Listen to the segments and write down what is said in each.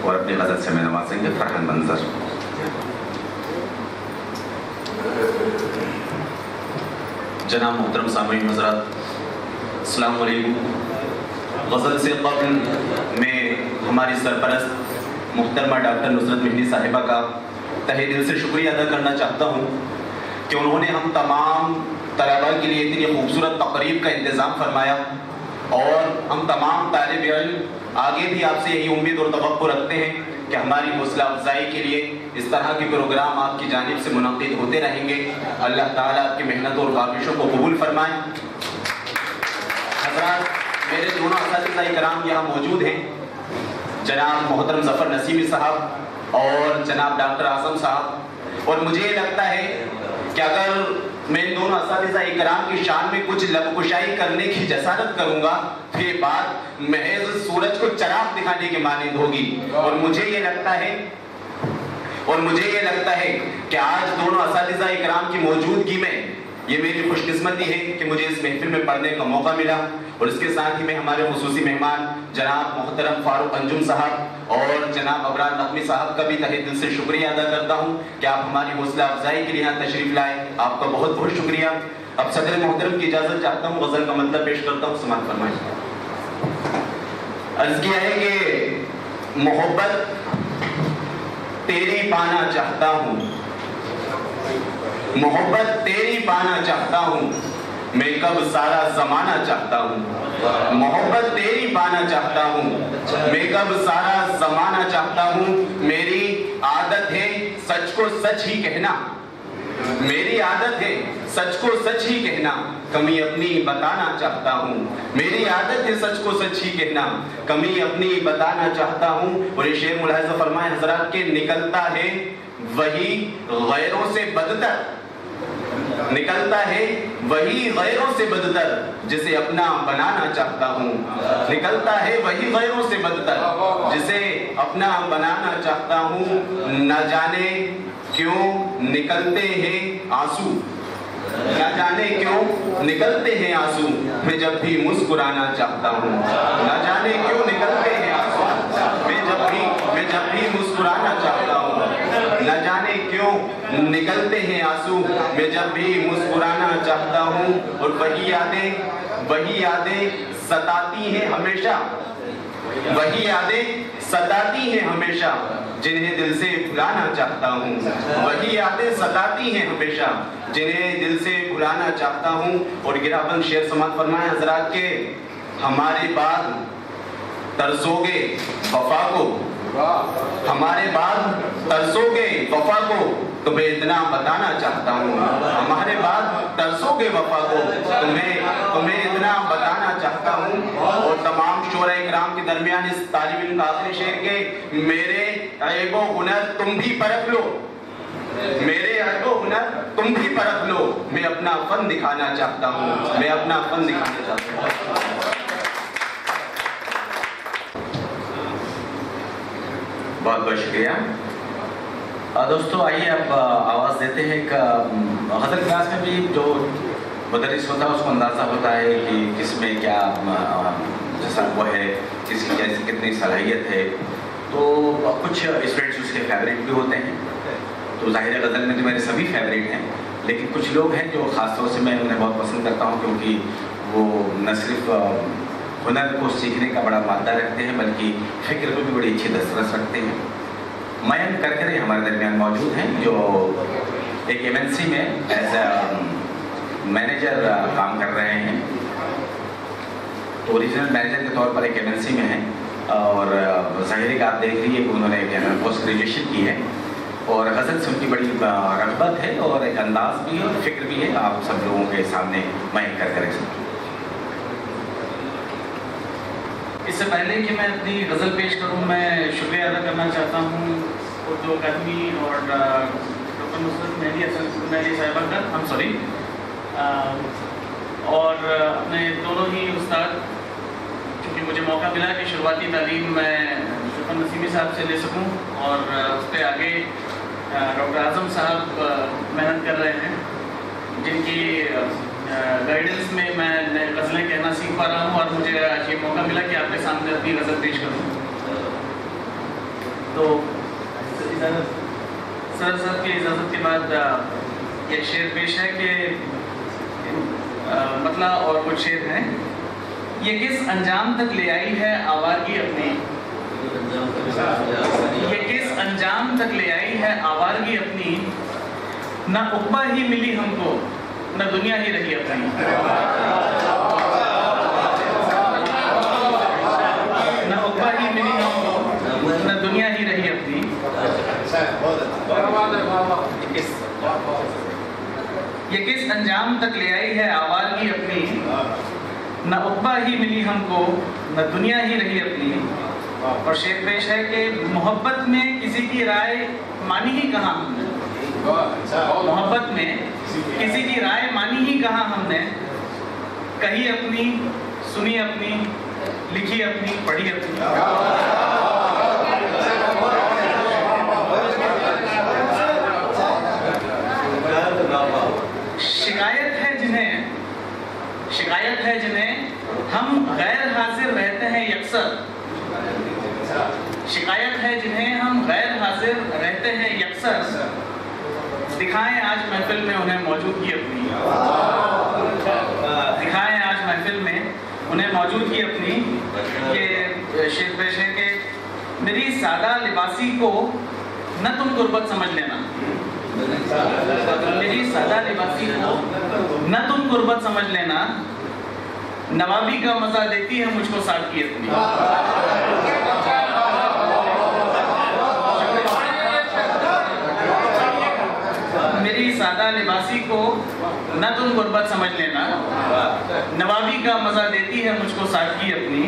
اور اپنی غزل سے میں نوازیں گے فرحان منظر۔ جناب محترم سامعین حضرات، السلام علیکم۔ غزل سے قبل میں ہماری سرپرست محترمہ ڈاکٹر نصرت مہندی صاحبہ کا تہہ دل سے شکریہ ادا کرنا چاہتا ہوں کہ انہوں نے ہم تمام طلباء کے لیے اتنی خوبصورت تقریب کا انتظام فرمایا، اور ہم تمام طالب علم آگے بھی آپ سے یہی امید اور توقع رکھتے ہیں کہ ہماری حوصلہ افزائی کے لیے اس طرح کے پروگرام آپ کی جانب سے منعقد ہوتے رہیں گے۔ اللہ تعالیٰ آپ کی محنت اور کاوشوں کو قبول فرمائیں۔ حضرات، میرے دونوں اساتذہ کرام یہاں موجود ہیں، جناب محترم ظفر نسیمی صاحب اور جناب ڈاکٹر اعظم صاحب، اور مجھے یہ لگتا ہے کہ اگر میں ان دونوں اساتذہ کرام کی شان میں کچھ لب کشائی کرنے کی جسارت کروں گا تو یہ بات محض سورج کو چراغ دکھانے کے مانند ہوگی، اور مجھے یہ لگتا ہے کہ آج دونوں اساتذہ کرام کی موجودگی میں یہ میری خوش قسمتی ہے کہ مجھے اس محفل میں پڑھنے کا موقع ملا، اور اس کے ساتھ ہی میں ہمارے خصوصی مہمان جناب محترم فاروق انجم صاحب اور جناب ابرار نقوی صاحب کا بھی تہہ دل سے شکریہ ادا کرتا ہوں کہ آپ ہماری حوصلہ افزائی کے لیے یہاں تشریف لائے۔ آپ کا بہت بہت شکریہ۔ اب صدر محترم کی اجازت چاہتا ہوں، غزل کا مطلب پیش کرتا ہوں، سماعت فرمائیں۔ عرض کیا ہے کہ محبت تیری پانا چاہتا ہوں، محبت تیری پانا چاہتا ہوں، میں کب سارا زمانہ چاہتا ہوں، محبت تیری پانا چاہتا ہوں، میں کب سارا زمانہ چاہتا ہوں، میری عادت ہے سچ کو سچ ہی کہنا، میری عادت ہے سچ کو سچ ہی کہنا، کمی اپنی بتانا چاہتا ہوں، میری عادت ہے سچ کو سچ ہی کہنا، کمی اپنی بتانا چاہتا ہوں۔ اور یہ شعر ملاحظہ فرمائیں حضرات کہ نکلتا ہے وہی غیروں سے بدتر، نکلتا ہے وہی غیروں سے بدتر جسے اپنا بنانا چاہتا ہوں، نکلتا ہے وہی غیروں سے بدتر جسے اپنا بنانا چاہتا ہوں، نہ جانے کیوں نکلتے ہیں آنسو، نہ جانے کیوں نکلتے ہیں آنسو، میں جب بھی مسکرانا چاہتا ہوں، نہ جانے کیوں نکلتے ہیں آنسو، میں جب بھی مسکرانا چاہتا ہوں، نہ جانے کیوں نکلتے ہیں آنسو، میں جب بھی مسکرانا چاہتا ہوں، اور وہی یادیں ستاتی ہیں ہمیشہ، وہی یادیں ستاتی ہیں ہمیشہ جنہیں دل سے بھلانا چاہتا ہوں، وہی یادیں ستاتی ہیں ہمیشہ جنہیں دل سے بھلانا چاہتا ہوں۔ اور گراوند شعر سماعت فرمائیں حضرات کے ہمارے بعد ترسو گے وفا کو، ہمارے بعد ترسو گے وفا کو تمہیں اتنا بتانا چاہتا ہوں، ہمارے بعد ترسو گے وفا کو تمہیں اتنا بتانا چاہتا ہوں۔ اور تمام شعراء کرام کے درمیان اس طالب علم کا آخری شعر کے میرے عیب و ہنر تم بھی پرکھ لو، میرے عیب و ہنر تم بھی پرکھ لو، میں اپنا فن دکھانا چاہتا ہوں، میں اپنا فن دکھانا چاہتا ہوں۔ بہت بہت شکریہ دوستو۔ آئیے اب آواز دیتے ہیں کہ غزل کلاس میں بھی جو مدرس ہوتا ہے اس کو اندازہ ہوتا ہے کہ کس میں کیا جیسا وہ ہے، کس کی کیسی کتنی صلاحیت ہے، تو کچھ اسٹوڈنٹس اس کے فیوریٹ بھی ہوتے ہیں، تو ظاہر غزل میں تو میرے سبھی فیوریٹ ہیں، لیکن کچھ لوگ ہیں جو خاص طور سے میں انہیں بہت پسند کرتا ہوں کیونکہ وہ نہ صرف ہنر کو سیکھنے کا بڑا مادہ رکھتے ہیں بلکہ فکر کو بھی بڑی اچھی دسترس رکھتے ہیں۔ مین کرکرے ہمارے درمیان موجود ہیں جو ایک ایمنسی میں ایز اے مینیجر کام کر رہے ہیں، تو اوریجنل مینیجر کے طور پر ایک ایمنسی میں ہیں، اور ظاہر ہے کہ آپ دیکھ لیجیے کہ انہوں نے پوسٹ گریجویشن کی ہے، اور غزل سے ان کی بڑی رغبت ہے اور ایک انداز بھی ہے اور فکر بھی ہے۔ آپ سب لوگوں کے سامنے مین کرکرے سے اس سے پہلے کہ میں اپنی غزل پیش کروں، میں شکریہ ادا کرنا چاہتا ہوں اردو اکیڈمی اور ڈاکٹر نصرت مہندی صاحبہ کا، اور اپنے دونوں ہی استاد، چونکہ مجھے موقع ملا کہ شروعاتی تعلیم میں ظفر نسیمی صاحب سے لے سکوں، اور اس پہ آگے ڈاکٹر اعظم صاحب محنت کر رہے ہیں، جن کی گائیڈنس میں غزلیں کہنا سیکھ پا رہا ہوں، اور مجھے آج یہ موقع ملا کہ آپ کے سامنے اپنی غزل پیش کروں۔ تو سر صاحب کی اجازت کے بعد ایک شعر پیش ہے کہ مطلع اور کچھ شعر ہیں. یہ کس انجام تک لے آئی ہے آوارگی اپنی, یہ کس انجام تک لے آئی ہے آوارگی اپنی, نہ عقبہ ہی ملی ہم کو نہ دنیا ہی رہی اپنی. نہ عقبہ ہی ملی ہم کو نہ دنیا ہی رہی اپنی. یہ کس انجام تک لے آئی ہے آوارگی اپنی, نہ عقبہ ہی ملی ہم کو نہ دنیا ہی رہی اپنی. اور شعر پیش ہے کہ محبت میں کسی کی رائے مانی ہی کہاں ہم نے, محبت میں کسی کی رائے مانی ہی کہاں ہم نے, کہی اپنی سنی اپنی لکھی اپنی پڑھی اپنی. شکایت ہے جنہیں ہم غیر حاضر رہتے ہیں یکسر, شکایت ہے جنہیں ہم غیر حاضر رہتے ہیں یکسر, دکھائیں آج محفل میں انہیں موجودگی اپنی. دکھائیں آج محفل میں انہیں موجودگی اپنی. یہ شعر پیش ہے کہ میری سادہ لباسی کو نہ تم غربت سمجھ لینا, میری سادہ لباسی کو نہ تم غربت سمجھ لینا, نوابی کا مزہ دیتی ہے مجھ کو سادگی اپنی. میری سادہ لباسی کو نہ تم غربت سمجھ لینا, نوابی کا مزہ دیتی ہے مجھ کو سادگی اپنی.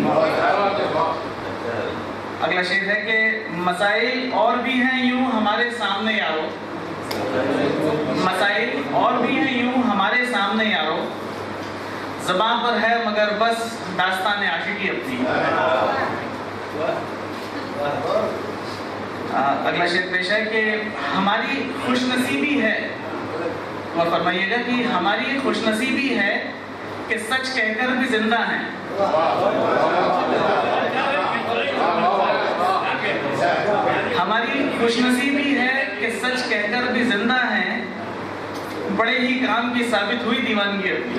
اگلا شعر ہے کہ مسائل اور بھی ہیں یوں ہمارے سامنے یارو, مسائل اور بھی ہیں یوں ہمارے سامنے یارو, زبان پر ہے مگر بس داستان عاشقی اپنی. اگلا شعر پیش ہے کہ ہماری خوش نصیبی ہے, اور فرمائیے گا کہ ہماری خوش نصیبی ہے کہ سچ کہہ کر بھی زندہ ہیں. ہماری خوش نصیبی ہے کہ سچ کہہ کر بھی زندہ ہیں, بڑے ہی کام کی ثابت ہوئی دیوانگی اپنی.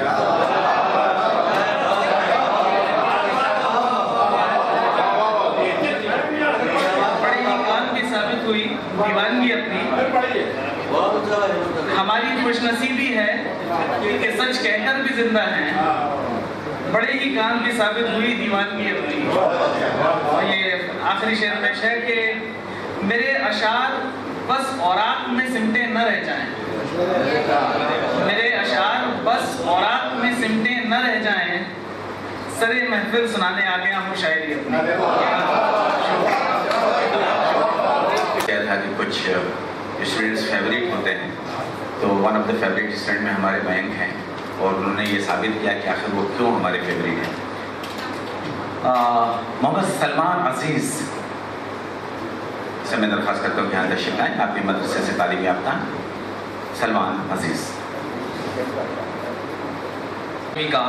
بڑے ہی کام کی ثابت ہوئی دیوانگی اپنی. ہماری خوش نصیبی ہے کہ سچ کہہ کر بھی زندہ ہیں, بڑے ہی کام کی ثابت ہوئی دیوانگی اپنی. اور یہ آخری شعر پیش ہے کہ میرے اشعار بس اوراق میں سمٹے نہ رہ جائیں, میرے اشعار بس اوراق میں سمٹے نہ رہ جائیں, سرے محفل سنانے آ گیا ہوں شاعری اپنی. کیا تھا کہ کچھ اسٹوڈنٹس فیوریٹ ہوتے ہیں, تو one of the favourite student میں ہمارے بینک ہیں, اور انہوں نے یہ ثابت کیا کہ آخر وہ کیوں ہمارے فیوریٹ ہیں. محمد سلمان عزیز سے میں درخواست کرتا ہوں کہ یہاں تشریف لائیں. آپ کے مدرسے سے تعلیم یافتہ سلمان عزیز. کا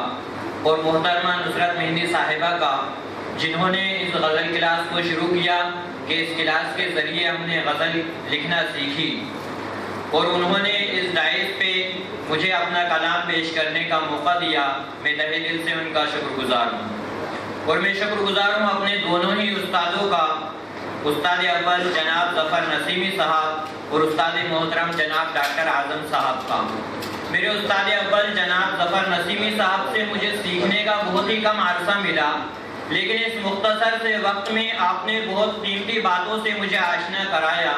اور محترمہ نصرت مہندی صاحبہ کا, جنہوں نے اس غزل کلاس کو شروع کیا کہ اس کلاس کے ذریعے ہم نے غزل لکھنا سیکھی, اور انہوں نے اس ڈائز پہ مجھے اپنا کلام پیش کرنے کا موقع دیا. میں تہہ دل سے ان کا شکر گزار ہوں, اور میں شکر گزار ہوں اپنے دونوں ہی استادوں کا, استاد اول جناب ظفر نسیمی صاحب اور استاد محترم جناب ڈاکٹر اعظم صاحب کا. میرے استاد اول جناب ظفر نسیمی صاحب سے مجھے سیکھنے کا بہت ہی کم عرصہ ملا, لیکن اس مختصر سے وقت میں آپ نے بہت قیمتی باتوں سے مجھے آشنا کرایا,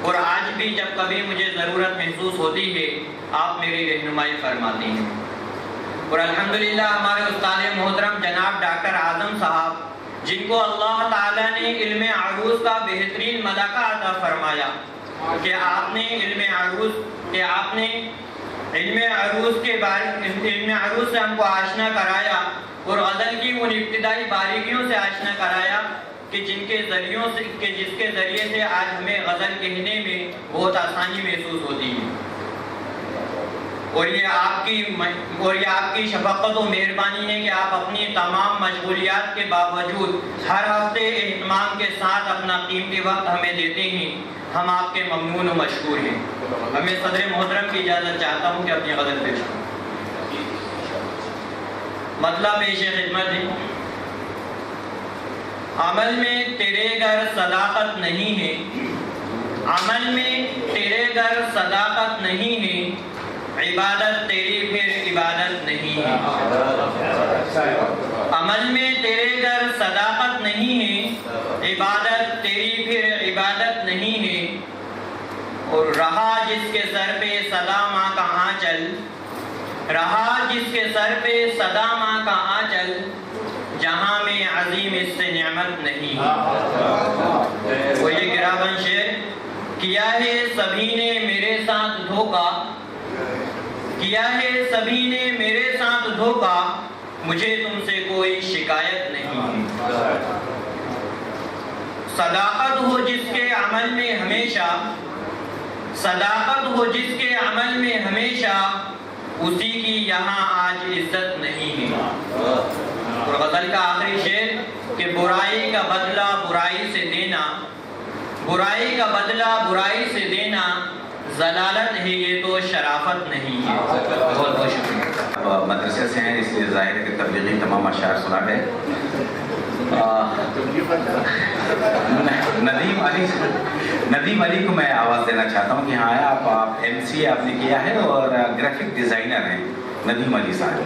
اور آج بھی جب کبھی مجھے ضرورت محسوس ہوتی ہے آپ میری رہنمائی فرماتی ہیں. اور الحمدللہ ہمارے استاد محترم جناب ڈاکٹر اعظم صاحب, جن کو اللہ تعالیٰ نے علم عروض کا بہترین ملکہ عطا فرمایا کہ آپ نے علم عروض کے بارے علم عروض سے ہم کو آشنا کرایا, اور غزل کی ان ابتدائی باریکیوں سے آشنا کرایا کہ جس کے ذریعے سے آج ہمیں غزل کہنے میں بہت آسانی محسوس ہوتی ہے. اور یہ آپ کی شفقت و مہربانی ہے کہ آپ اپنی تمام مشغولیات کے باوجود ہر ہفتے اہتمام کے ساتھ اپنا قیمتی وقت ہمیں دیتے ہیں. ہم آپ کے ممنون و مشکور ہیں. اب میں صدر محترم کی اجازت چاہتا ہوں کہ اپنی غزل پیش کروں. مطلب پیش خدمت ہے. عمل میں تیرے گر صداقت نہیں ہے، عمل میں تیرے گر صداقت نہیں ہے، عبادت تیری پھر عبادت نہیں ہے. عمل میں تیرے گر صداقت نہیں ہے، عبادت تیری پھر عبادت نہیں ہے. اور رہا جس کے سر پہ صدا ماں کا آنچل، رہا جس کے سر پہ صدا ماں کا آنچل، جہاں میں عظیم اس سے نعمت نہیں ہے. وہ یہ گراوان شعر. کیا ہے سبھی نے میرے ساتھ دھوکا، کیا ہے سبھی نے میرے ساتھ دھوکا، مجھے تم سے کوئی شکایت نہیں ہے. صداقت ہو جس کے عمل میں ہمیشہ، صداقت ہو جس کے عمل میں ہمیشہ، اسی کی یہاں آج عزت نہیں ہے. اور غزل کا آخری شعر کہ برائی کا بدلہ برائی سے دینا، برائی کا بدلہ برائی سے دینا ضلالت ہے، یہ تو شرافت نہیں ہے. بہت بہت شکریہ. مدرسے سے ہیں، اس لیے ظاہر ہے کہ تبلیغی تمام اشعار سنا ہے. ندیم علی کو میں آواز دینا چاہتا ہوں کہ ہاں آپ MC آپ نے کیا ہے اور گرافک ڈیزائنر ہیں. ندیم علی صاحب.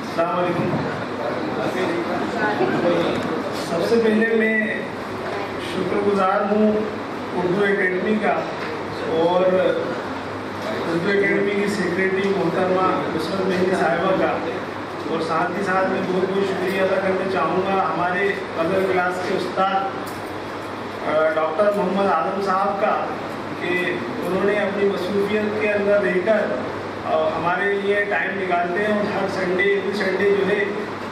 السلام علیکم. سب سے پہلے میں شکر گزار ہوں اردو اکیڈمی کا اور اردو اکیڈمی کی سیکریٹری محترمہ نصرت مہندی صاحبہ کا، اور ساتھ ہی ساتھ میں بہت بہت شکریہ ادا کرنا چاہوں گا ہمارے غزل کلاس کے استاد ڈاکٹر محمد اعظم صاحب کا کہ انہوں نے اپنی مصروفیت کے اندر رہ کر ہمارے لیے ٹائم نکالتے ہیں اور ہر سنڈے جو ہے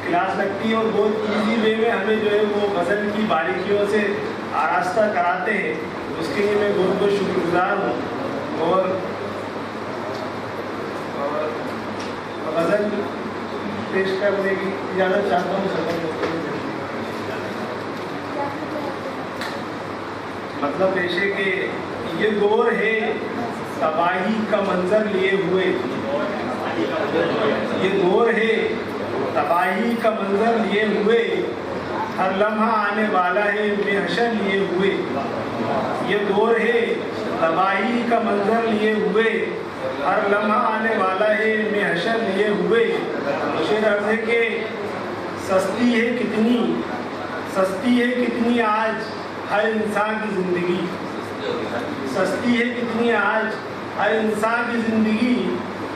کلاس لگتی ہے اور بہت ایزی وے میں ہمیں جو ہے وہ غزل کی باریکیوں سے آراستہ کراتے ہیں. اس کے لیے میں بہت بہت شکر گزار ہوں. اور غزل پیش کرنے کی اجازت چاہتا ہوں سر. مطلب پیش ہے کہ یہ دور ہے تباہی کا منظر لیے ہوئے، یہ دور ہے تباہی کا منظر لیے ہوئے، ہر لمحہ آنے والا ہے میں حشر لیے ہوئے. یہ دور ہے تباہی کا منظر لیے ہوئے، ہر لمحہ آنے والا ہے میں حشر لیے ہوئے. شعر عرض ہے کہ سستی ہے کتنی آج ہر انسان کی زندگی، سستی ہے کتنی آج ہر انسان کی زندگی،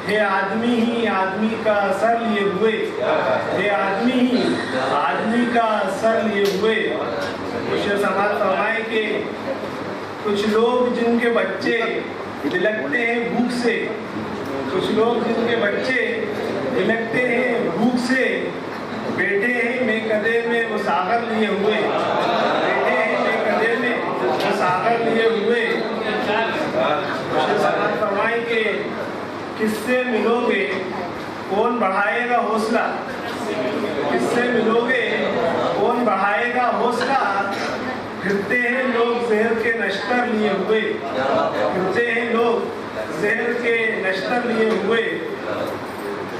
ہے آدمی ہی آدمی کا سر لیے ہوئے، ہے آدمی ہی آدمی کا سر لیے ہوئے. شعر سماعت فرمائے کہ کچھ لوگ جن کے بچے بلکتے ہیں بھوک سے، کچھ لوگ جن کے بچے بلکتے ہیں بھوک سے، بیٹھے ہیں میں کدے میں وہ ساغر لیے ہوئے، بیٹھے ہیں میں کدے میں وہ ساغر لیے ہوئے. سماعت فرمائے کہ کس سے ملو گے کون بڑھائے گا حوصلہ، کس سے ملو گے کون بڑھائے گا حوصلہ، پھرتے ہیں لوگ زہر کے نشتر لیے ہوئے، پھرتے ہیں لوگ زہر کے نشتر لیے ہوئے.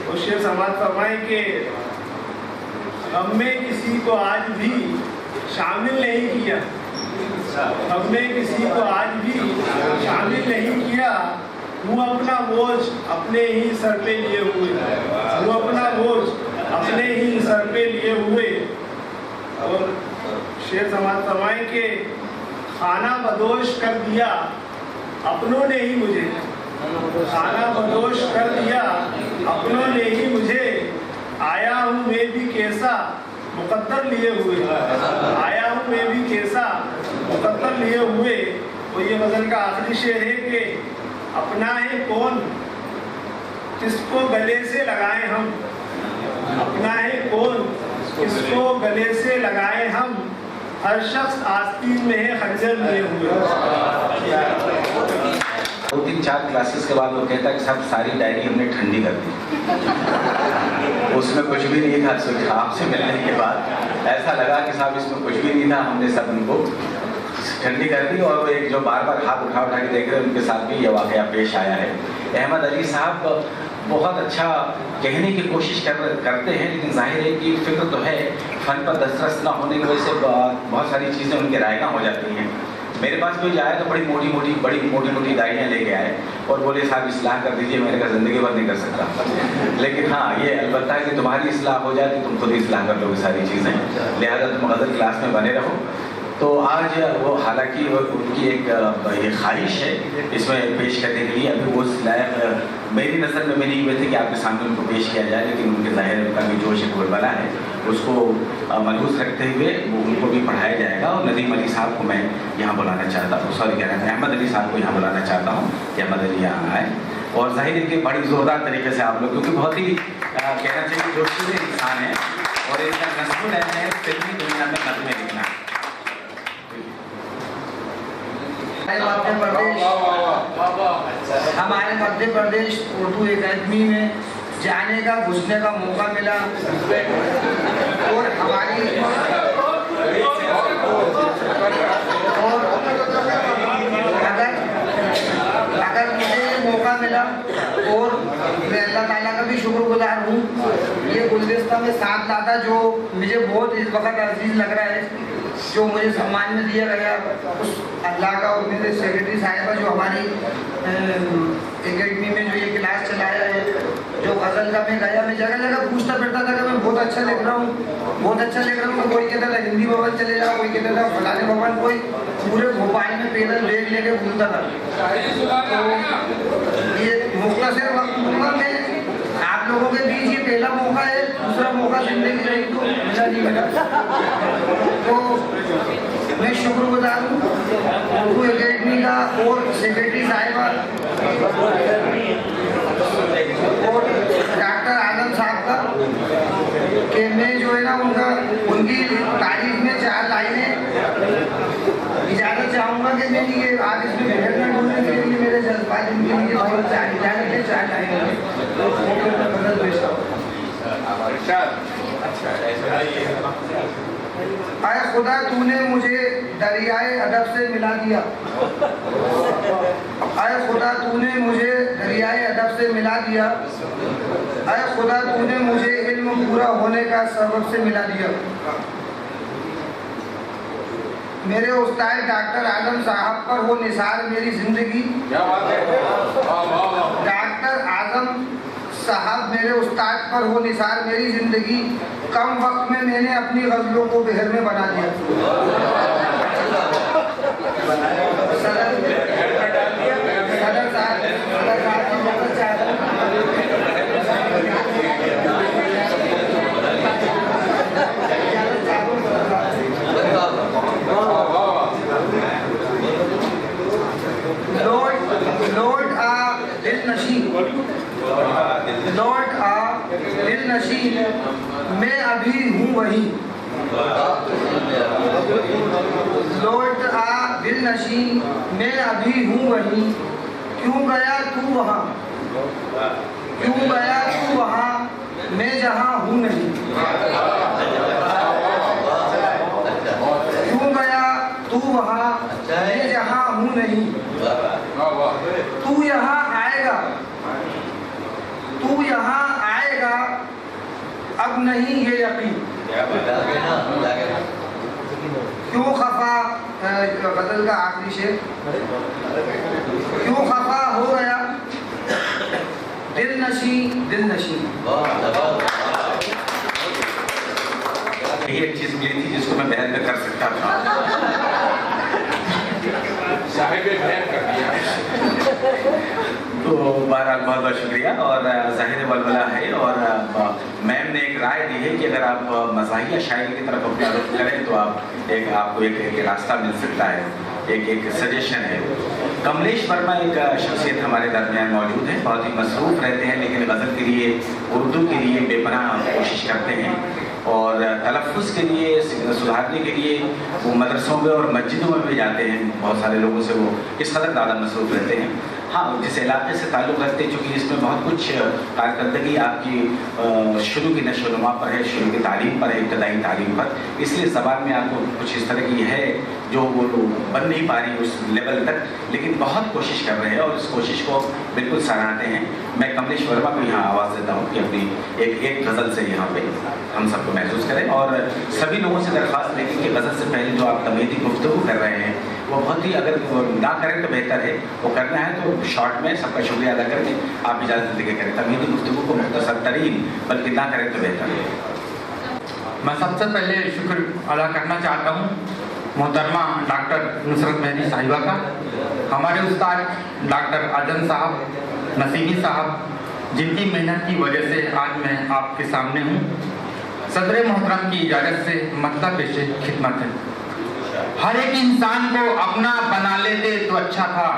اور شعر سماعت فرمائے کہ غم میں کسی کو آج بھی شامل نہیں کیا، غم میں کسی کو آج بھی شامل نہیں کیا، وہ اپنا بوجھ اپنے ہی سر پہ لیے ہوئے، وہ اپنا بوجھ اپنے ہی سر پہ لیے ہوئے. اور شعر سماعت فرمائے کہ خانہ بدوش کر دیا اپنوں نے ہی مجھے، خانہ بدوش کر دیا اپنوں نے ہی مجھے، آیا ہوں میں بھی کیسا مقدر لیے ہوئے، آیا ہوں میں بھی کیسا مقدر لیے ہوئے. اور یہ غزل کا آخری شعر ہے کہ اپنا ہے کون کس کو گلے سے لگائیں ہم، اپنا ہے کون کس کو گلے سے لگائیں ہم، ہر شخص آستین میں ہے خنجر لیے ہوئے. 2-3-4 क्लासेस के बाद वो कहता कि साहब सारी डायरी हमने ठंडी कर दी। उसमें कुछ भी नहीं था। सोचा आपसे मिलने के बाद ऐसा लगा कि साहब इसमें कुछ भी नहीं था, हमने सब उनको ठंडी कर दी। और एक जो बार बार हाथ उठा के देख रहे हैं उनके साथ भी ये वाकया पेश आया है। अहमद अली साहब बहुत अच्छा कहने की कोशिश करते हैं, लेकिन जाहिर है कि फिक्र तो है, फन पर दस्तरस ना होने की वजह से बहुत सारी चीज़ें उनके रायगा हो जाती हैं। मेरे पास कोई आया तो बड़ी मोटी मोटी डायरियाँ लेके आए और बोले साहब इस्लाह कर दीजिए। मैंने कहा ज़िंदगी भर नहीं कर सकता, लेकिन हाँ ये अलबत्ता है कि तुम्हारी इस्लाह हो जाए तो तुम खुद ही इस्लाह कर लोगे सारी चीज़ें, लिहाजा तुम गज़ल क्लास में बने रहो। तो आज वो हालांकि उनकी एक ये ख्वाहिश है इसमें पेश करने के लिए, अभी वो उस लायक मेरी नज़र में नहीं हुए थे कि आपके सामने उनको पेश किया जाए, लेकिन उनके ज़ाहिर उनका भी जोश एक बना है, उसको मलहूस रखते हुए वो उनको भी पढ़ाया जाएगा। और नदीम अली साहब को मैं यहाँ बुलाना चाहता हूँ, सॉरी कह रहा हूँ अहमद अली साहब को यहाँ बुलाना चाहता हूँ कि अहमद अली यहाँ आए। और ज़ाहिर है कि बड़ी ज़ोरदार तरीके से आप लोग, क्योंकि बहुत ही कहना चाहिए जोशीले इंसान है और इसका नस्ल है फिल्मी दुनिया में नज़में लिखना। हमारे मध्य प्रदेश उर्दू एकेडमी में जाने का, घुसने का मौका मिला और हमारी अगर मुझे ये मौका मिला और मैं अल्लाह ताला का भी शुक्रगुजार हूँ, ये गुलदस्ता में साथ लाता जो मुझे बहुत इस वक्त अजीज लग रहा है, जो मुझे सम्मान में दिया गया उस अल्लाह का, और मेरे सेक्रेटरी साहिबा जो हमारी एकेडमी में जो ये क्लास चलाया है, जो गज़ल का मैं गया, मैं जगह जगह पूछता फिरता था कि मैं बहुत अच्छा लिख रहा हूँ, बहुत अच्छा लिख रहा हूँ। कोई कहता था हिंदी भवन चले जाओ, कोई कहता था फलाने भवन, कोई पूरे भोपाल में पैदल बैग लेके घूमता था। तो ये मुख्तसर वक्त दूंगा मैं आप लोगों के बीच, ये पहला मौका है, दूसरा मौका जिंदगी रही तो मिला नहीं मिला। तो मैं शुक्रगुजार हूँ उर्दू एकेडमी का और सेक्रेटरी साहिबा और डॉक्टर आजम साहब का, कि मैं जो है ना उनकी तारीफ में 4 लाइनें इजाज़त चाहूँगा कि मैं ये आज इसमें मेहनत में ढूंढने के लिए मेरे जज्बात इनके लिए इजाज़त है 4 लाइनें आए खुदा तूने मुझे दरियाए अदब से मिला दिया, आए खुदा तूने मुझे दरियाए अदब से मिला दिया, आए खुदा तूने मुझे इल्म पूरा होने का सबब से मिला दिया। मेरे उस्ताद डॉक्टर आजम साहब पर वो निसार मेरी जिंदगी, डॉक्टर आजम साहब मेरे उस्ताद पर हो निसार मेरी ज़िंदगी, कम वक्त में मैंने अपनी गज़लों को बहर में बना दिया। सदर साहब की मदद चाहता हूँ। लौट आ दिल नशीं मैं अभी हूँ वहीं, लौट आ दिल नशीं मैं अभी हूँ वहीं, क्यों गया तू वहाँ, क्यों गया तू वहाँ मैं जहाँ हूँ नहीं, क्यों गया तू वहाँ मैं जहाँ हूँ नहीं, तू यहाँ आएगा, तू यहाँ आएगा अब नहीं ये यकीन, क्यों खफा, गज़ल का आखिरी शेर, क्यों खफा हो गया दिल नशीं। ये एक चीज मिली थी जिसको मैं बयान में कर सकता था, तो बहरहाल बहुत बहुत शुक्रिया। और ज़ाहिर वलवला है, और मैम ने एक राय दी है कि अगर आप मज़ाहिया शायरी की तरफ अपना रुख करें तो आपको एक रास्ता मिल सकता है, एक सजेशन है। कमलेश वर्मा एक शख्सियत हमारे दरमियान मौजूद है, बहुत ही मसरूफ़ रहते हैं, लेकिन गज़ल के लिए, उर्दू के लिए बेपनाह कोशिश करते हैं और तलफ़्फ़ुज़ के लिए सुधारने के लिए वो मदरसों में और मस्जिदों में भी जाते हैं, बहुत सारे लोगों से वो इस कदर ज़्यादा मसरूफ़ रहते हैं। हाँ, जिस इलाके से ताल्लुक़ रखते हैं, चूँकि इसमें बहुत कुछ कारकर्दगी आपकी शुरू की नशोनुमा पर है, शुरू की तालीम पर है, इब्तदाई तालीम पर, इसलिए ज़बान में आपको कुछ इस तरह की है जो वो बन नहीं पा रही उस लेवल तक, लेकिन बहुत कोशिश कर रहे हैं और इस कोशिश को बिल्कुल सराहते हैं। मैं कमलेश वर्मा को यहाँ आवाज़ देता हूँ कि अपनी एक गज़ल से यहाँ पे हम सबको महसूस करें, और सभी लोगों से दरख्वास्त है कि गज़ल से पहले जो आप तमीदी गुफ्तगू कर रहे हैं वो बहुत ही, अगर ना करें तो बेहतर है, वो करना है तो शॉर्ट में सबका शुक्रिया अदा करके आप इजाज़त देके करें। तमीदी गुफ्तगू को मुख्तसर तरीन, बल्कि ना करें तो बेहतर है। मैं सबसे पहले शुक्र अदा करना चाहता हूँ मोहतरमा डॉक्टर नुसरत मेहंदी साहिबा का, हमारे उस्ताद डॉक्टर आजम साहब, नसीमी साहब, जिनकी मेहनत की वजह से आज मैं आपके सामने हूँ। सदर मोहतरम की इजाज़त से मतलब पेशे खिदमत है। हर एक इंसान को अपना बना लेते तो अच्छा था,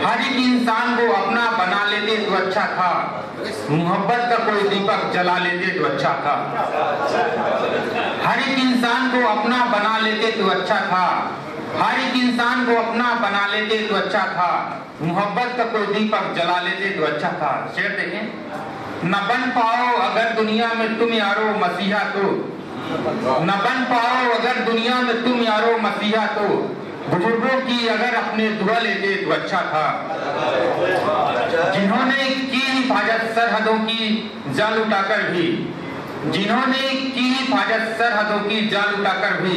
हर एक इंसान को अपना बना लेते तो अच्छा था, मोहब्बत का कोई दीपक जला लेते तो अच्छा था। हर एक इंसान को अपना बना लेते तो अच्छा था, हर एक इंसान को अपना बना लेते तो अच्छा था, मोहब्बत का कोई दीपक जला लेते तो अच्छा था। शेर देखें, न बन पाओ अगर दुनिया में तुम यारो मसीहा तो, न बन पाओ अगर दुनिया में तुम यारो मसीहा तो, बुजुर्गों की अगर अपने दुआ लेते तो अच्छा था। जिन्होंने की हिफाजत सरहदों की जान उठाकर भी, जिन्होंने की हिफाजत सरहदों की जान उठाकर भी,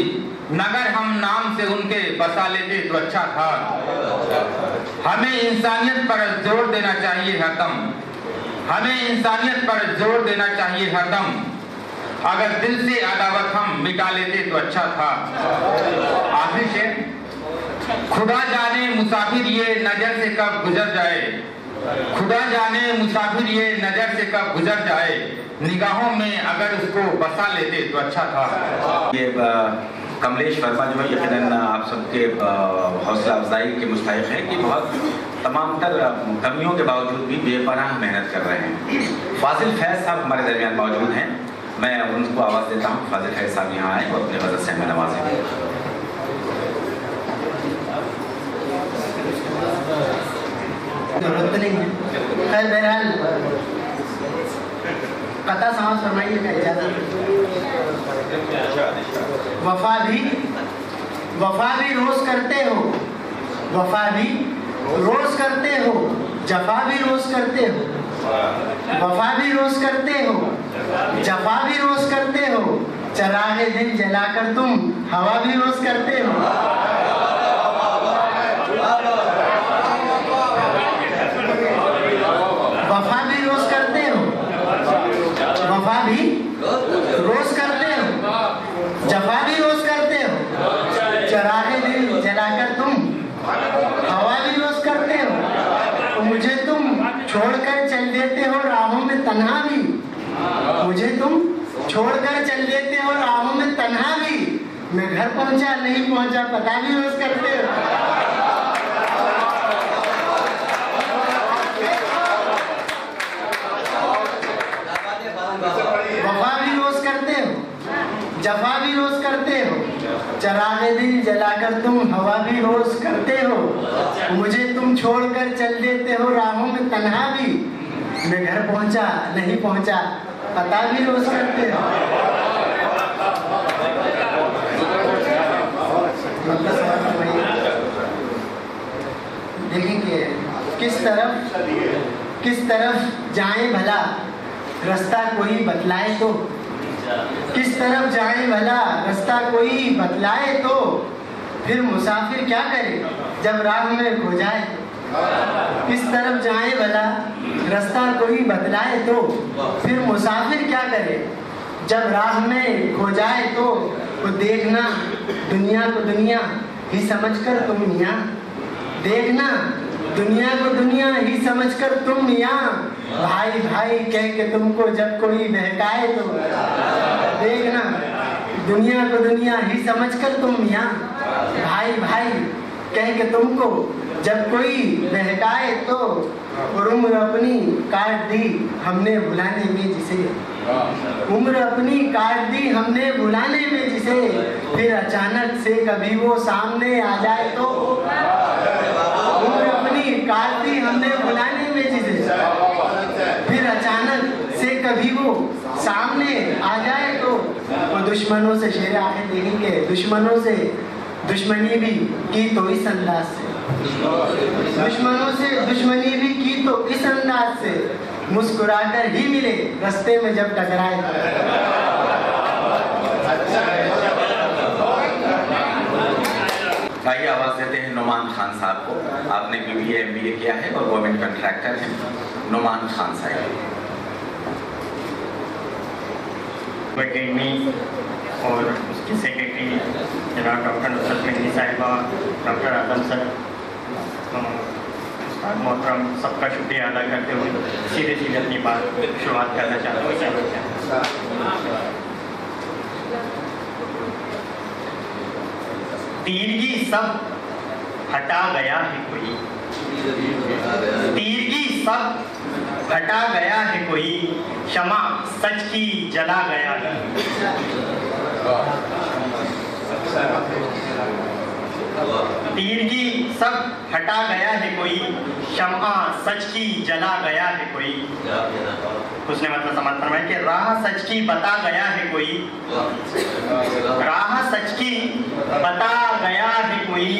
नगर हम नाम से उनके बसा लेते तो अच्छा था। हमें इंसानियत पर जोर देना चाहिए हरदम, हमें इंसानियत पर जोर देना चाहिए हरदम, अगर दिल से अदावत हम मिटा लेते तो अच्छा था। आखिरी शेर, खुदा जाने मुसाफिर ये नजर से कब गुजर जाए, खुदा जाने मुसाफिर ये नजर से कब गुजर जाए, निगाहों में अगर उसको बसा लेते तो अच्छा था। ये कमलेश वर्मा जो है यकीनन आप सबके हौसला अफजाई के मुस्तहिक है कि बहुत तमाम तर कमियों के बावजूद भी बेपनाह मेहनत कर रहे हैं। फाजिल फैज़ साहब हमारे दरमियान मौजूद हैं, मैं उनको आवाज़ देता हूँ। फाजिल फैज़ साहब यहाँ आए और अपने गज़ल से हमें नवाजें। जरूरत तो नहीं है, खैर बहरहाल कता समाज फरमाइए का इजाज़त। वफा भी रोज़ करते हो, वफा भी रोज़ करते हो, जफा भी रोज़ करते हो, वफा भी रोज़ करते हो, जफा भी रोज़ करते हो, चरागे दिल जलाकर तुम हवा भी रोज़ करते हो। वफा भी रोज़ करते हो, वफा भी रोज़ करते हो, जफा भी रोज़ करते हो, चरागे दिल जलाकर तुम हवा भी रोज़ करते हो, तो मुझे तुम छोड़कर चल देते हो राहों में तन्हा भी, मुझे तुम छोड़कर चल देते हो राहों में तन्हा भी, मैं घर पहुंचा नहीं पहुंचा पता भी रोज़ करते हो। वफा भी रोज़ करते हो, जफा भी रोज़ करते हो, चरागे दिल जलाकर तुम हवा भी रोज़ करते हो, मुझे तुम छोड़कर चल देते हो राहों में तन्हा भी, मैं घर पहुंचा नहीं पहुंचा पता भी रोज़ करते हो। देखें कि किस तरफ जाएं भला रास्ता कोई बतलाए तो, किस तरफ जाए भला रास्ता कोई बतलाए तो, फिर मुसाफिर क्या करे जब राह में खो जाए। किस तरफ जाए भला रास्ता कोई बतलाए तो, फिर मुसाफिर क्या करे जब राह में खो जाए तो देखना दुनिया को दुनिया ही समझकर तुम मियाँ, देखना दुनिया को दुनिया ही समझकर तुम मियाँ, भाई भाई कह के तुमको जब कोई बहकाए तो, देखना दुनिया को दुनिया ही समझकर तुम मियाँ, भाई भाई कह के तुमको जब कोई बहकाए तो, और उम्र अपनी काट दी हमने भुलाने में जिसे, उम्र अपनी काट दी हमने भुलाने में जिसे, फिर अचानक से कभी वो सामने आ जाए तो, उम्र अपनी बात थी हमने बुलाने में जिसे, फिर अचानक से कभी वो सामने आ जाए तो वो दुश्मनों से शेर आंखें देखेंगे, दुश्मनों से दुश्मनी भी की तो इस अंदाज से, दुश्मनों से दुश्मनी भी की तो इस अंदाज से, मुस्कुराकर ही मिले रास्ते में जब टकराए। आइए आवाज़ देते हैं नुमान खान साहब को। आपने BBA MBA किया है और गवर्नमेंट कंट्रैक्टर हैं। नुमान खान साहब। अकेडमी और उसकी सेक्रेटरी जनाब डॉक्टर नुसरत मेहंदी साहिबा, डॉक्टर आदम सर, उस्ताद मोहतरम, सबका शुक्रिया अदा करते हुए सीधे अपनी बात शुरुआत करना चाहता हूँ। तीरगी सब हटा गया है कोई, तीरगी सब हटा गया है कोई, क्षमा सच की जला गया है। तीरगी सब हटा गया है कोई, क्षमा सच की जला गया है कोई। उसने मतलब समझ फरमाया कि राह सच की बता गया है कोई, राह सच की बता गया है कोई,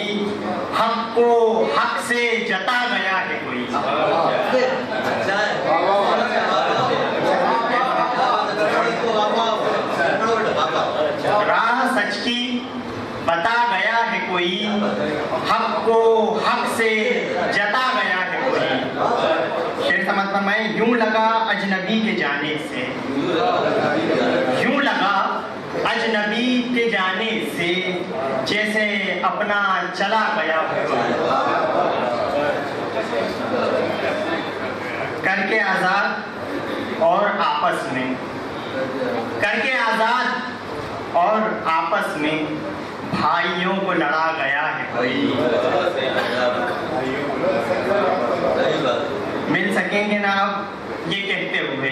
हक को हक से जता गया है कोई। राह सच की बता गया है कोई, हक को हक से जता गया है कोई। शेर समझ फरमाए, यूं लगा अजनबी के जाने से, यूं लगा अजनबी के जाने से, जैसे अपना चला गया हो। करके आजाद और आपस में, करके आजाद और आपस में, भाइयों को लड़ा गया है कोई। मिल सकेंगे ना अब ये कहते हुए,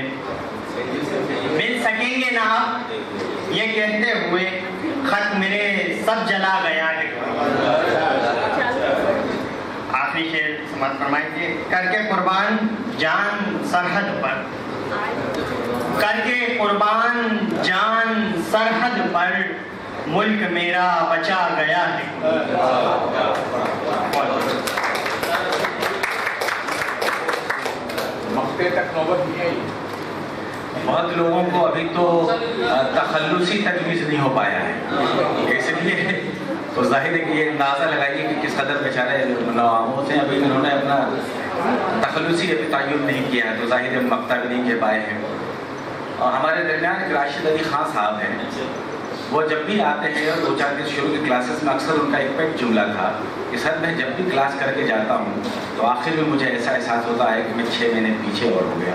मिल सकेंगे ना अब ये कहते हुए, खत मेरे सब जला गया है कोई। आखिरी शेर समझ फरमाएंगे, करके कुर्बान जान सरहद पर, करके कुर्बान जान सरहद पर, मुल्क मेरा बचा गया है। मक्ते तक नौबत नहीं आई। बहुत लोगों को अभी तो तखल्लुसी तजवीज़ नहीं हो पाया है, इसलिए तो जाहिर है कि ये अंदाज़ा लगाइए कि किस कदर बेचारे नवाबों से अभी इन्होंने अपना तखल्लुसी अभी तय्युन नहीं किया है, तो जाहिर है मक्ता भी नहीं कह पाए हैं। और हमारे दरमियान एक राशिद अली खान साहब हैं, वो जब भी आते हैं और 2-4 दिन शुरू की क्लासेस में अक्सर उनका एक पेट जुमला था कि सर मैं जब भी क्लास करके जाता हूँ तो आखिर में मुझे ऐसा एहसास होता है कि मैं 6 महीने पीछे और हो गया।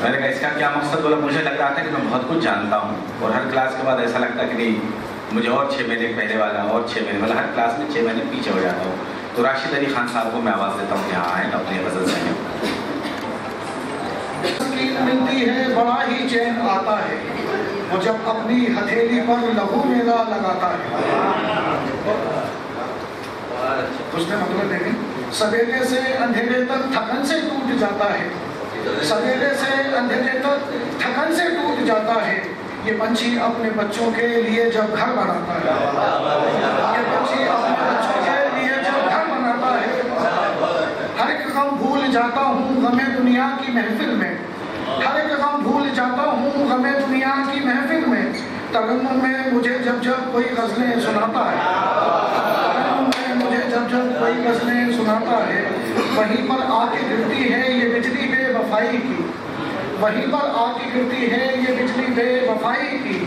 मैंने कहा इसका क्या मकसद बोला, मुझे लग रहा था कि मैं बहुत कुछ जानता हूँ और हर क्लास के बाद ऐसा लगता कि नहीं मुझे और 6 महीने पहले वाला और 6 महीने, मतलब हर क्लास में 6 महीने पीछे हो जाता हूँ। तो राशिद अली खान साहब को मैं आवाज़ देता हूँ, यहाँ आए अपनी गज़ल से। मिलती है बड़ा ही चैन आता है, वो जब अपनी हथेली पर लहू मेरा लगाता है। उसने मतलब देखें, सवेरे से अंधेरे तक थकन से टूट जाता है, सवेरे से अंधेरे तक थकन से टूट जाता है, ये पंछी अपने बच्चों के लिए जब घर बनाता है, ये पंछी अपने बच्चों के लिए जब घर बनाता है। हर एक गम भूल जाता हूँ गमे दुनिया की महफिल में, हर एक गम भूल जाता हूँ गमे दुनिया की महफिल में, तरन्नुम में मुझे जब जब कोई गज़लें सुनाता है, तरन्नुम में मुझे जब जब कोई गज़लें सुनाता है, वहीं पर आके गिरती है ये बिजली बेवफाई की, वहीं पर आके गिरती है ये बिजली बेवफाई की,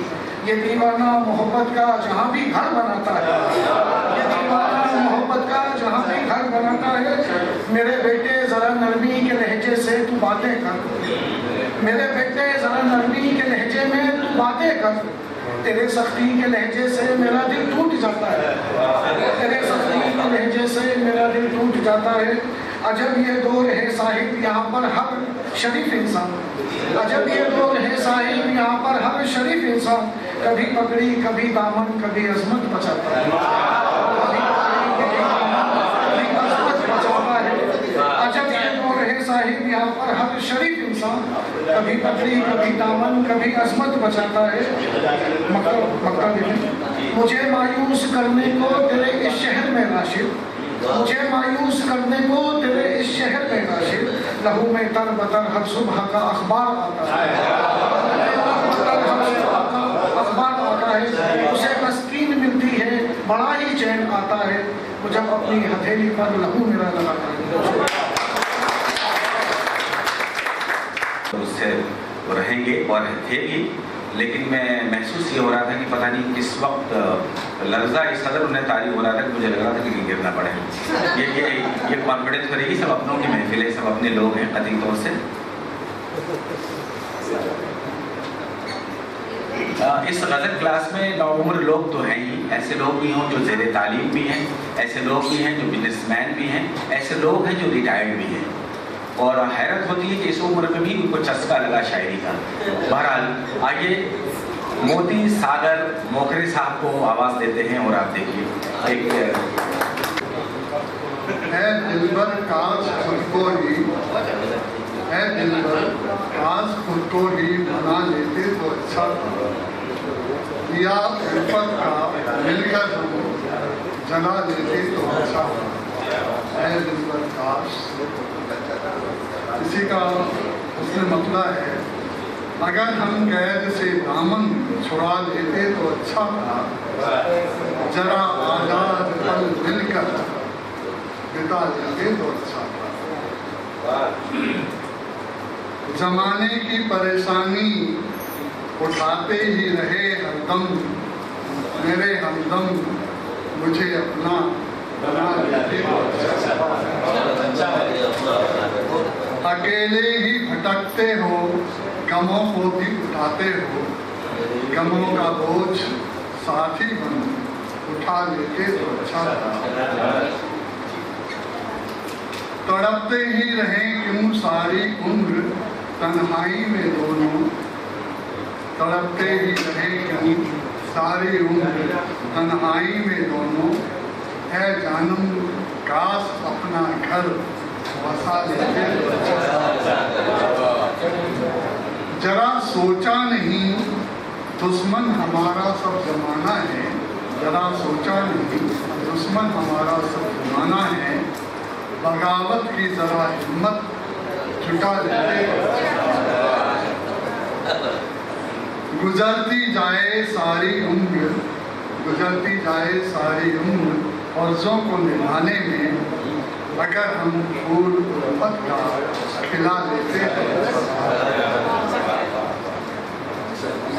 ये दीवाना मोहब्बत का जहाँ भी घर बनाता है, ये दीवाना मोहब्बत का जहाँ भी घर बनाता है। मेरे बेटे ज़रा नरमी के लहजे से तू बातें कर, मेरे बेटे ज़रा नरमी के लहजे में तू बातें कर, तेरे सख्ती के लहजे से मेरा दिल टूट जाता है, तेरे सख्ती के लहजे से मेरा दिल टूट जाता है। अजब ये दौर है साहिब यहाँ पर हर शरीफ इंसान, अजब ये दौर है साहिब यहाँ पर हर शरीफ इंसान, कभी पकड़ी कभी दामन कभी अजमत बचाता है, कभी पकड़ी कभी दामन कभी अजमत बचाता है। इंसान, कभी पतली कभी दामन कभी अजमत बचाता है। मक्ता देखें, मुझे मायूस करने को तेरे इस शहर में राशिद, मुझे मायूस करने को तेरे इस शहर में राशिद, लहू में तर बतर हर सुबह का अखबार आता है, अखबार आता है, उसे तस्कीन मिलती है, बड़ा ही चैन आता है, वो जब अपनी हथेली पर लहू मेरा लगाता है। उससे रहेंगे और थे भी, लेकिन मैं महसूस ये हो रहा था कि पता नहीं किस वक्त लफ्ज़ा इस कदर उन्हें तारीफ हो रहा था कि मुझे लग रहा था कि गिरना पड़े। ये कॉन्फिडेंस करेगी, सब अपनों की महफिल है, सब अपने लोग हैं कतई तौर से। इस गज़ल क्लास में नौउम्र लोग तो हैं ही, ऐसे लोग भी हों जो ज़ेर तालीम भी हैं, ऐसे लोग भी हैं जो बिजनेसमैन भी हैं, ऐसे लोग हैं जो रिटायर्ड भी हैं। और हैरत होती है कि इस उम्र में भी उनको चस्का लगा शायरी का। बहरहाल आइए मोती सागर मोखरे साहब को आवाज़ देते हैं और आप देखिए एक है दिलबर काश खुद को ही, है दिलबर काश खुद को ही बना लेते तो अच्छा था, या उल्फत का मिलकर हम जला लेते तो अच्छा था। है दिलबर काश, इसी का उसने मतला है, अगर हम कैद से दामन छुड़ा लेते तो अच्छा था, जरा आजाद पल मिलकर बिता लेते तो अच्छा था। जमाने की परेशानी उठाते ही रहे हरदम, मेरे हमदम मुझे अपना बना लेते तो अच्छा था। अकेले ही भटकते हो, गमों को भी उठाते हो, गमों का बोझ साथी बन उठा लेते तो अच्छा था। तड़पते ही रहें क्यों सारी उम्र तन्हाई में दोनों, तड़पते ही रहें क्यों सारी उम्र तन्हाई में दोनों, है जानम काश अपना घर बसा लेते तो अच्छा। जरा सोचा नहीं दुश्मन हमारा सब जमाना है, जरा सोचा नहीं दुश्मन हमारा सब जमाना है, बगावत की जरा हिम्मत जुटा लेते तो अच्छा। गुजरती जाए सारी उम्र, गुजरती जाए सारी उम्र फर्जों को निभाने में, अगर हम फूल उल्फत का खिला लेते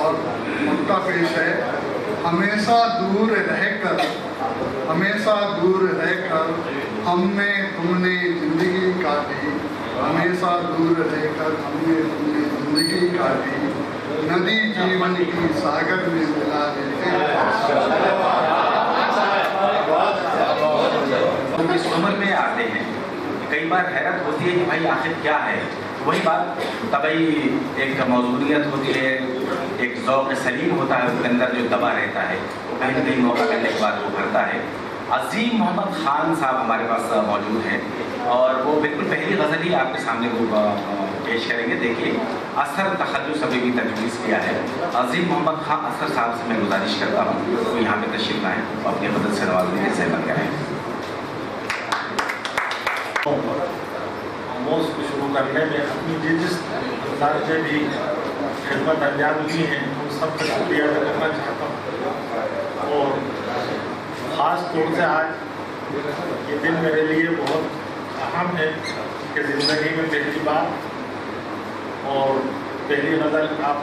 और मुद्दा पेश है, हमेशा दूर रहकर, हमेशा दूर रहकर हमने तुमने जिंदगी काटी, हमेशा दूर रहकर हमने तुमने जिंदगी काटी, नदी जीवन की सागर में मिला देते। तो इस उम्र में आते हैं, कई बार हैरत होती है कि भाई आखिर क्या है। वही बात तबई एक मौजूदियत होती है, एक ज़ौक़ सलीम होता है उसके अंदर जो दबा रहता है, वो कहीं ना कहीं मौका करने के बाद वो भरता है। अजीम मोहम्मद खान साहब हमारे पास मौजूद हैं और वो बिल्कुल पहली गज़ल ही आपके सामने वो पेश करेंगे। देखिए असर तखल्लुस अभी भी तजवीज़ किया है। अजीम मोहम्मद खान असर साहब से मैं गुजारिश करता हूँ वो यहाँ पे तशरीफ़ लाएँ और अपने बदल से नवाज़ने की सहमत करें। आमोज़ को शुरू करने में अपनी जिस अंदाज से भी खिदमत अंजाम दी हैं उन सब का शुक्रिया अदा करना चाहता हूँ। और ख़ास तौर से आज ये दिन मेरे लिए बहुत अहम है कि ज़िंदगी में पहली बार और पहली गज़ल आप